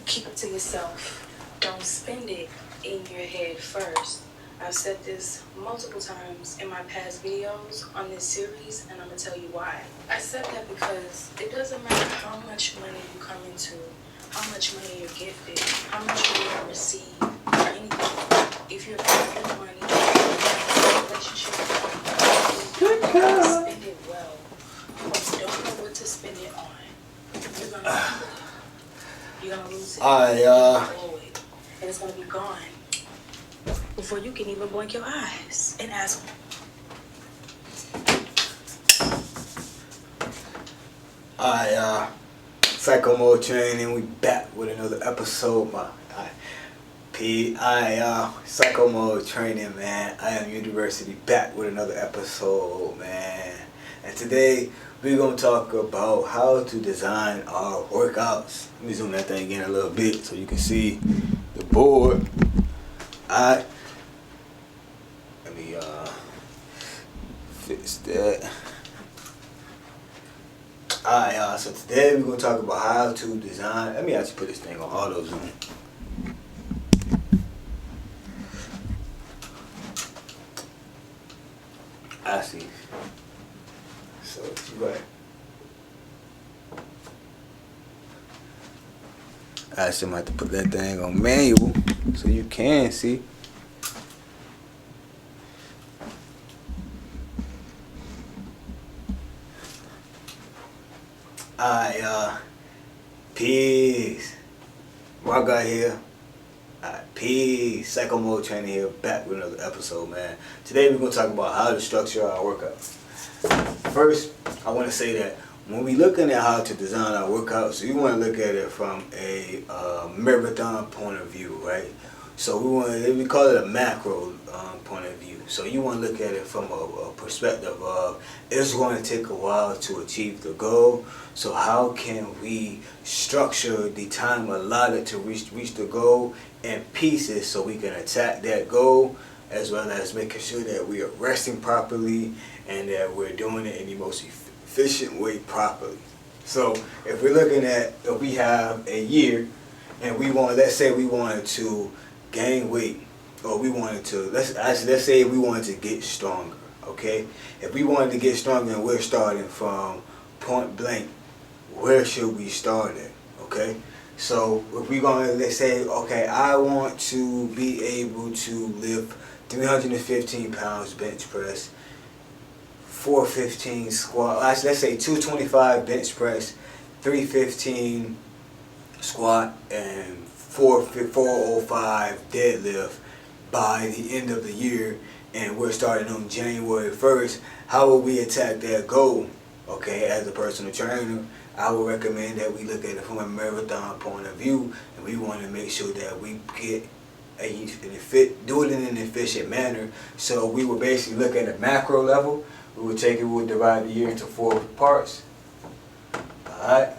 Keep it to yourself. Don't spend it in your head first. I've said this multiple times in my past videos on this series, and I'm going to tell you why. I said that because it doesn't matter how much money you come into, how much money you're gifted, how much you're going to receive, or anything. If you're bad with money, in a relationship with money, you don't spend it well. You don't know what to spend it on. You're going to lose it. You're going to lose it. And it's going to be gone before you can even blink your eyes and ask. Alright, Psycho Mode Training, we back with another episode. Psycho Mode Training, man. I am University, back with another episode, man. And today we're gonna talk about how to design our workouts. Let me zoom that thing in a little bit so you can see the board. Alright. Let me fix that. Alright, y'all, so today we're going to talk about how to design. Let me actually put this thing on auto zoom. I see. So, right. I actually might have to put that thing on manual so you can see. Alright, peace. What I got here? Alright, peace. Psycho Mode Training here, back with another episode, man. Today we're going to talk about how to structure our workouts. First, I want to say that when we're looking at how to design our workouts, we want to look at it from a marathon point of view, right? So we call it a macro point of view. So you want to look at it from a perspective of it's going to take a while to achieve the goal. So how can we structure the time allotted to reach the goal in pieces so we can attack that goal, as well as making sure that we are resting properly and that we're doing it in the most efficient way properly. So if we're looking at, if we have a year and we want, let's say we wanted to gain weight, or we wanted to, let's say we wanted to get stronger, okay? If we wanted to get stronger and we're starting from point blank, where should we start at, okay? So if we're going to, let's say, okay, I want to be able to lift 315 pounds bench press, 415 squat, let's say 225 bench press, 315 squat, and 405 deadlift by the end of the year, and we're starting on January 1st, how will we attack that goal? Okay, as a personal trainer, I would recommend that we look at it from a marathon point of view, and we want to make sure that we get do it in an efficient manner. So we would basically look at a macro level. We would divide the year into 4 parts. Alright?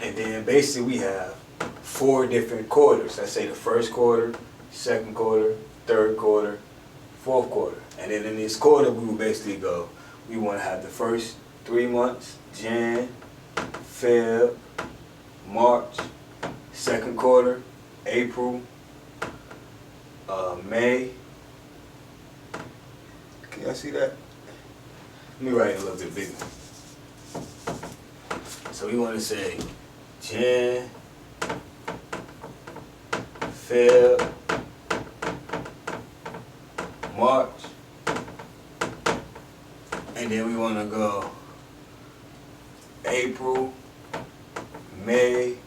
And then basically we have 4 different quarters. Let's say the first quarter, second quarter, third quarter, fourth quarter. And then in this quarter we will basically go, we want to have the first 3 months, Jan, Feb, March, second quarter, April, May. Can y'all see that? Let me write it a little bit bigger. So we want to say Jan, Feb, March, and then we want to go April, May,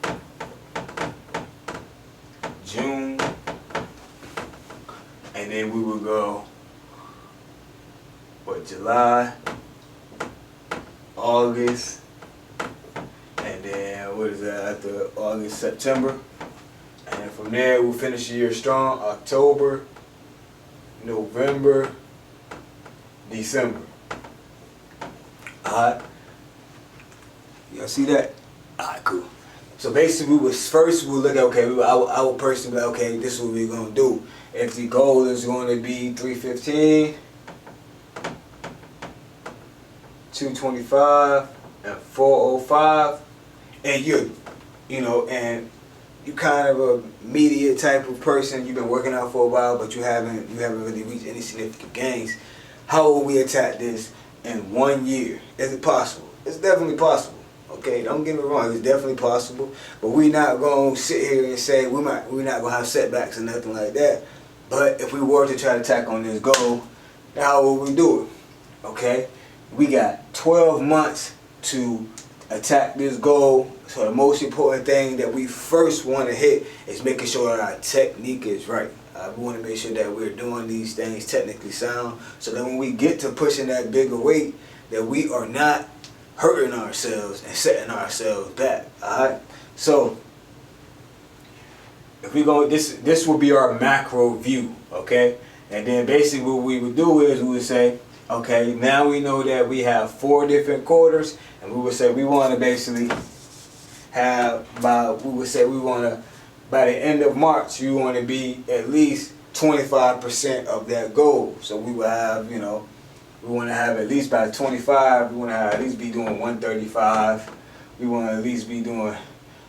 June, and then we will go July, August, and then what is that after August, September, and then from there we'll finish the year strong, October, November, December. Alright, y'all see that? Alright, cool. So basically we'll look at, okay, I will personally be like, okay, this is what we're going to do. If the goal is going to be 315, 225, and 405, and and you kind of a media type of person, you've been working out for a while, but you haven't really reached any significant gains, how will we attack this in 1 year? Is it possible? It's definitely possible. Okay, don't get me wrong, it's definitely possible, but we're not gonna sit here and say we're not gonna have setbacks or nothing like that. But if we were to try to attack on this goal, then how will we do it? Okay, we got 12 months to attack this goal. So the most important thing that we first want to hit is making sure that our technique is right. We want to make sure that we're doing these things technically sound, so that when we get to pushing that bigger weight, that we are not hurting ourselves and setting ourselves back. Alright? So if we go, this will be our macro view, okay? And then basically what we would do is we would say, okay, now we know that we have 4 different quarters, and we would say we want to basically have by the end of March, you want to be at least 25% of that goal. So we will have, we want to have at least by 25, we want to at least be doing 135. We want to at least be doing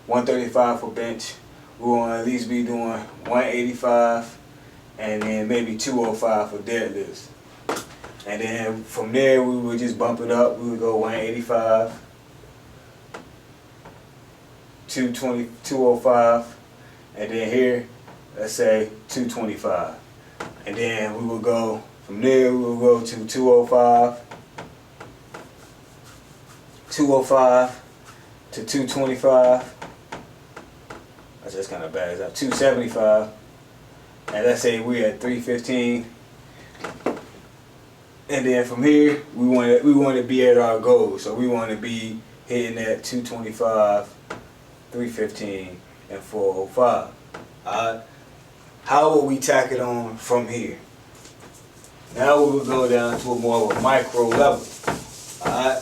135 for bench. We want to at least be doing 185, and then maybe 205 for deadlifts. And then from there, we would just bump it up. We would go 185, 220, 205, and then here, let's say 225. And then we will go, from there we will go to 205, 205 to 225. That's just kind of bad. It's 275. And let's say we're at 315. And then from here, we want to be at our goal. So we want to be hitting that 225, 315, and 405. Alright? How will we tack it on from here? Now we will go down to a more of a micro level. Alright?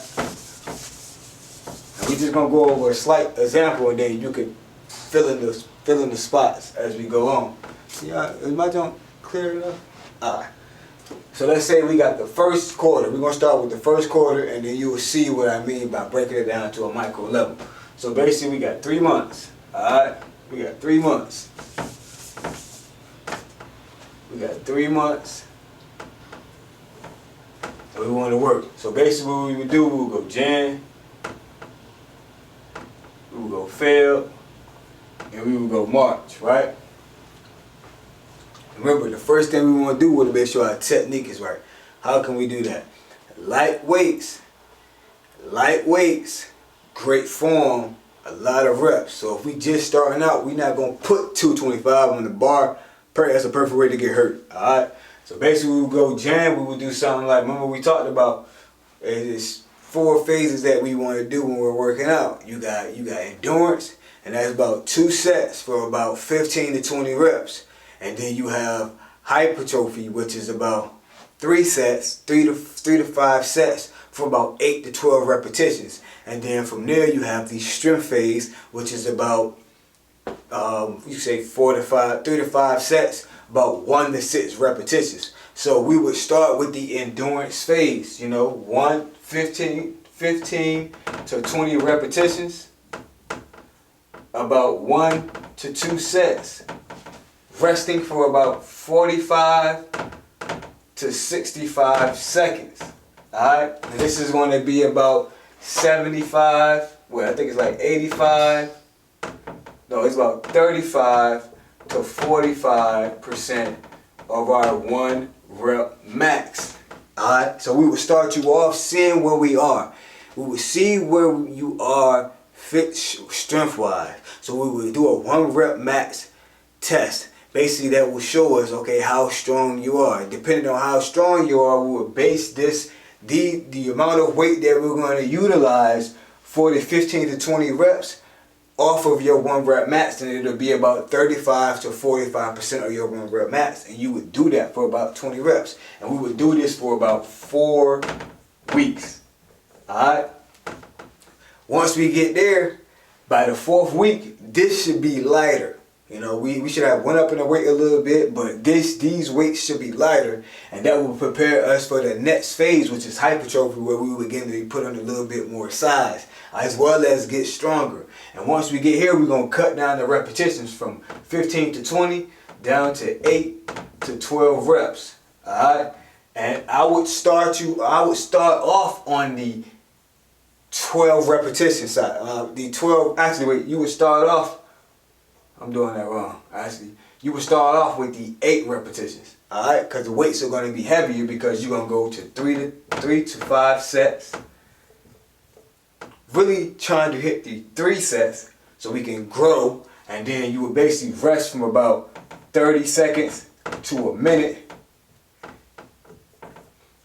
And we're just gonna go over a slight example, and then you can fill in the spots as we go on. See, is my jump clear enough? Alright. So let's say we got the first quarter. We're going to start with the first quarter, and then you will see what I mean by breaking it down to a micro level. So basically we got 3 months. Alright? We got 3 months. We got 3 months. And we want to work. So basically what we would do, we would go Jan, we would go Feb, and we would go March, right? Remember, the first thing we want to do is make sure our technique is right. How can we do that? Light weights, great form, a lot of reps. So if we just starting out, we're not going to put 225 on the bar. That's a perfect way to get hurt. Alright? So basically we would go Jan, we would do something like, remember we talked about, it's 4 phases that we want to do when we're working out. You got endurance, and that's about 2 sets for about 15 to 20 reps. And then you have hypertrophy, which is about 3 sets, 3 to 5 sets for about 8 to 12 repetitions. And then from there you have the strength phase, which is about you say 3 to 5 sets, about 1 to 6 repetitions. So we would start with the endurance phase, 15 to 20 repetitions, about 1 to 2 sets. Resting for about 45 to 65 seconds. Alright? And this is going to be about 75, well, I think it's like 85. No, it's about 35 to 45% of our 1 rep max. Alright? So we will start you off seeing where we are. We will see where you are fit strength wise. So we will do a 1 rep max test. Basically, that will show us, okay, how strong you are. Depending on how strong you are, we will base the amount of weight that we're going to utilize for the 15 to 20 reps off of your 1 rep max, and it'll be about 35 to 45% of your 1 rep max. And you would do that for about 20 reps. And we would do this for about 4 weeks. Alright? Once we get there, by the 4th week, this should be lighter. We should have went up in the weight a little bit, but these weights should be lighter, and that will prepare us for the next phase, which is hypertrophy, where we will begin to put on a little bit more size. as well as get stronger. And once we get here, we're going to cut down the repetitions from 15 to 20 down to 8 to 12 reps. Alright? And I would start off on the 12 repetition side. You would start off, I'm doing that wrong. Actually, you would start off with the 8 repetitions. Alright? Because the weights are going to be heavier because you're going to go to 3 to 5 sets. Really trying to hit the 3 sets so we can grow, and then you would basically rest from about 30 seconds to a minute,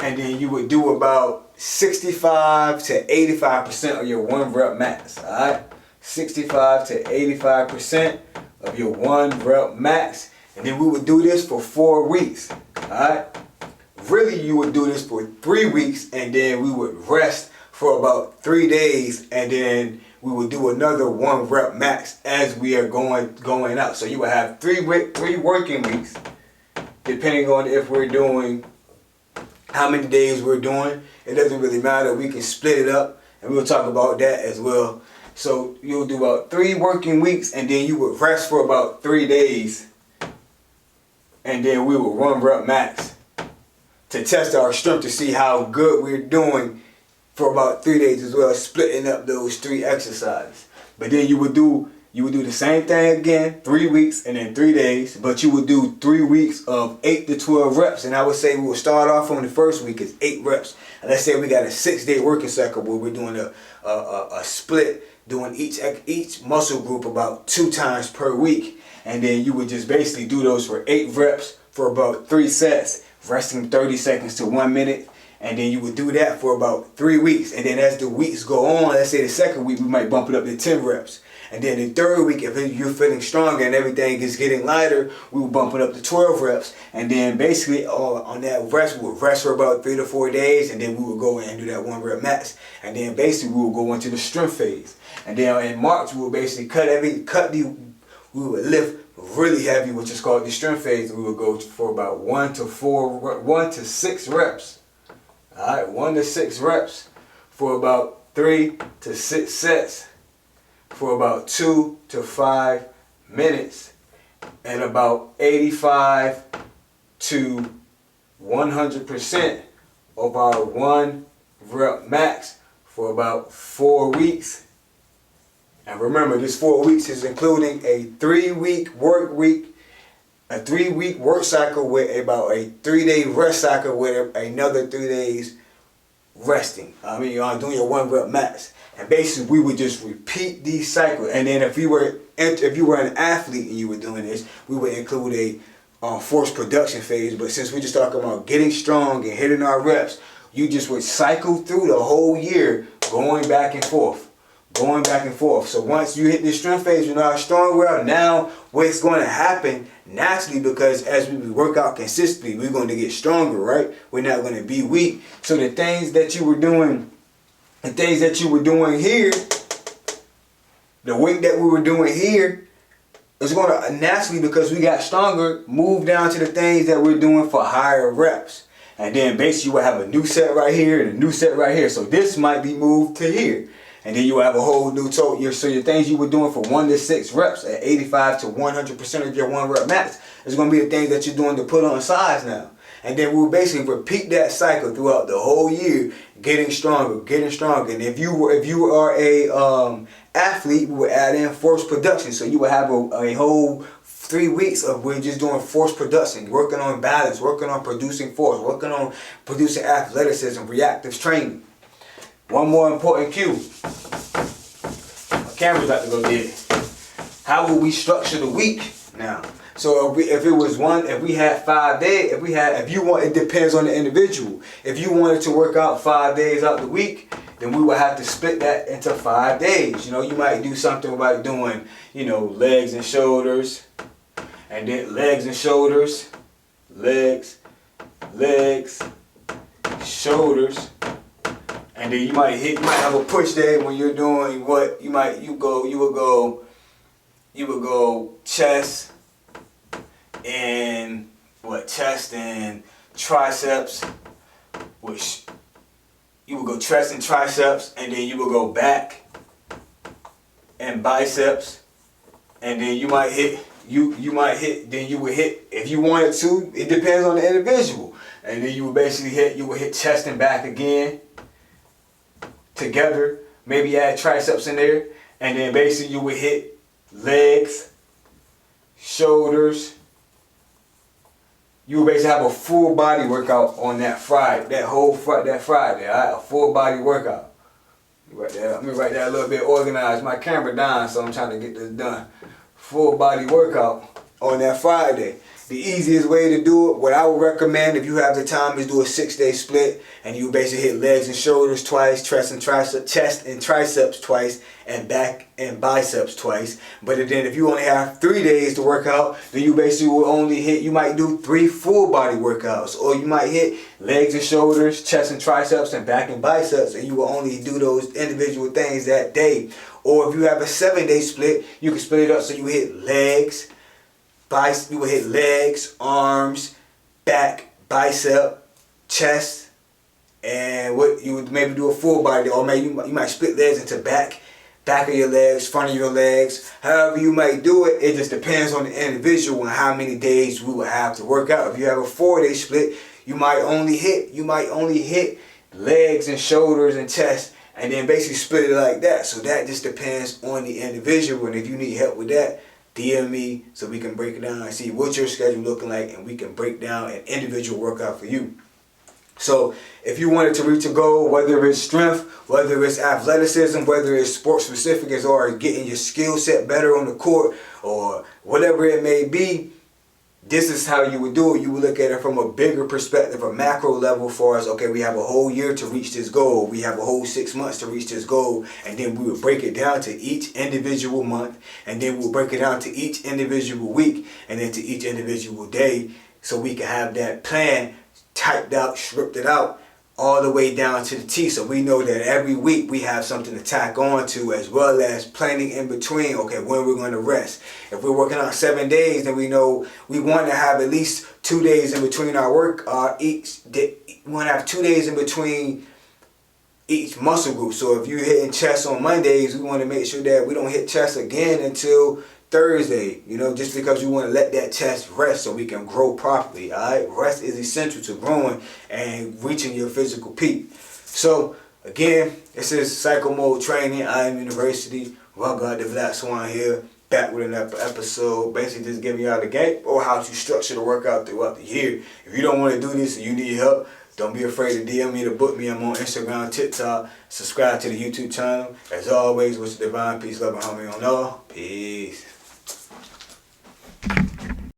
and then you would do about 65 to 85% of your 1 rep max. Alright, 65 to 85% of your 1 rep max, and then we would do this for 4 weeks. Alright, really you would do this for 3 weeks, and then we would rest for about 3 days, and then we would do another 1 rep max as we are going out. So you would have 3 working weeks, depending on if we're doing, how many days we're doing. It doesn't really matter. We can split it up, and we'll talk about that as well. So you'll do about 3 working weeks, and then you would rest for about 3 days, and then we will 1 rep max to test our strength to see how good we're doing for about 3 days as well, splitting up those 3 exercises. But then you would do the same thing again, 3 weeks and then 3 days, but you would do 3 weeks of 8 to 12 reps. And I would say we will start off on the first week as 8 reps. And let's say we got a 6-day working cycle where we're doing a split, doing each muscle group about 2 times per week. And then you would just basically do those for 8 reps for about 3 sets, resting 30 seconds to 1 minute. And then you would do that for about 3 weeks. And then as the weeks go on, let's say the second week, we might bump it up to 10 reps. And then the third week, if you're feeling stronger and everything is getting lighter, we will bump it up to 12 reps. And then basically on that rest, we will rest for about 3 to 4 days. And then we will go in and do that 1 rep max. And then basically we will go into the strength phase. And then in March, we will basically we will lift really heavy, which is called the strength phase. We will go for about 1 to 6 reps. Alright, 1 to 6 reps for about 3 to 6 sets for about 2 to 5 minutes, and about 85 to 100% of our 1 rep max for about 4 weeks. And remember, this 4 weeks is including a 3-week work week, a 3-week work cycle with about a 3-day rest cycle with another 3 days resting. Doing your 1 rep max. And basically we would just repeat these cycles. And then if you were an athlete and you were doing this, we would include a force production phase. But since we're just talking about getting strong and hitting our reps, you just would cycle through the whole year, going back and forth. So once you hit this strength phase, you know how strong we are. Now what's going to happen naturally, because as we work out consistently, we're going to get stronger, right? We're not going to be weak. So the things that you were doing here, the weight that we were doing here is going to naturally, because we got stronger, move down to the things that we're doing for higher reps. And then basically we'll have a new set right here and a new set right here. So this might be moved to here. And then you will have a whole new total. So your things you were doing for 1 to 6 reps at 85 to 100% of your 1 rep max is going to be the things that you're doing to put on size now. And then we'll basically repeat that cycle throughout the whole year, getting stronger. And if you are a athlete, we will add in force production. So you will have a whole 3 weeks of we're just doing force production, working on balance, working on producing force, working on producing athleticism, reactive training. One more important cue. My camera's about to go dead. How will we structure the week now? So if we had 5 days, it depends on the individual. If you wanted to work out 5 days out the week, then we would have to split that into 5 days. You might do something about doing, legs and shoulders, and then legs and shoulders, legs, shoulders. And then you might have a push day when you're doing what you would go chest and triceps, which you would go chest and triceps, and then you would go back and biceps, and then you might hit then you would hit, if you wanted to, it depends on the individual, and then you would basically hit chest and back again together, maybe add triceps in there, and then basically you would hit legs, shoulders. You would basically have a full body workout on that Friday, that Friday, all right? A full body workout. Let me write that a little bit organized. My camera down, so I'm trying to get this done. Full body workout on that Friday. The easiest way to do it, what I would recommend if you have the time, is do a 6-day split, and you basically hit legs and shoulders twice, chest and triceps twice, and back and biceps twice. But then if you only have 3 days to work out, then you basically will only hit, you might do 3 full body workouts, or you might hit legs and shoulders, chest and triceps, and back and biceps, and you will only do those individual things that day. Or if you have a 7-day split, you can split it up so you hit legs, you will hit legs, arms, back, bicep, chest, and what you would maybe do a full body, or maybe you might split legs into back of your legs, front of your legs. However you might do it, it just depends on the individual and how many days we will have to work out. If you have a 4-day split, you might only hit legs and shoulders and chest, and then basically split it like that. So that just depends on the individual, and if you need help with that, DM me so we can break it down and see what your schedule looking like, and we can break down an individual workout for you. So if you wanted to reach a goal, whether it's strength, whether it's athleticism, whether it's sport specific as far as getting your skill set better on the court, or whatever it may be, this is how you would do it. You would look at it from a bigger perspective, a macro level, for us. Okay, we have a whole year to reach this goal. We have a whole 6 months to reach this goal. And then we would break it down to each individual month. And then we'll break it down to each individual week. And then to each individual day. So we can have that plan typed out, scripted it out, all the way down to the T. So we know that every week we have something to tack on to, as well as planning in between, okay, when we're going to rest. If we're working out 7 days, then we know we want to have at least 2 days in between our work. Each day, we want to have 2 days in between each muscle group. So if you're hitting chest on Mondays, we want to make sure that we don't hit chest again until Thursday, just because you want to let that chest rest so we can grow properly, all right? Rest is essential to growing and reaching your physical peak. So, again, this is Psycho Mode Training. I am University. Welcome to Black Swan here, back with another episode, basically just giving y'all the game or how to structure the workout throughout the year. If you don't want to do this and you need help, don't be afraid to DM me, to book me. I'm on Instagram, TikTok. Subscribe to the YouTube channel. As always, with divine peace, love, and harmony on all. Peace.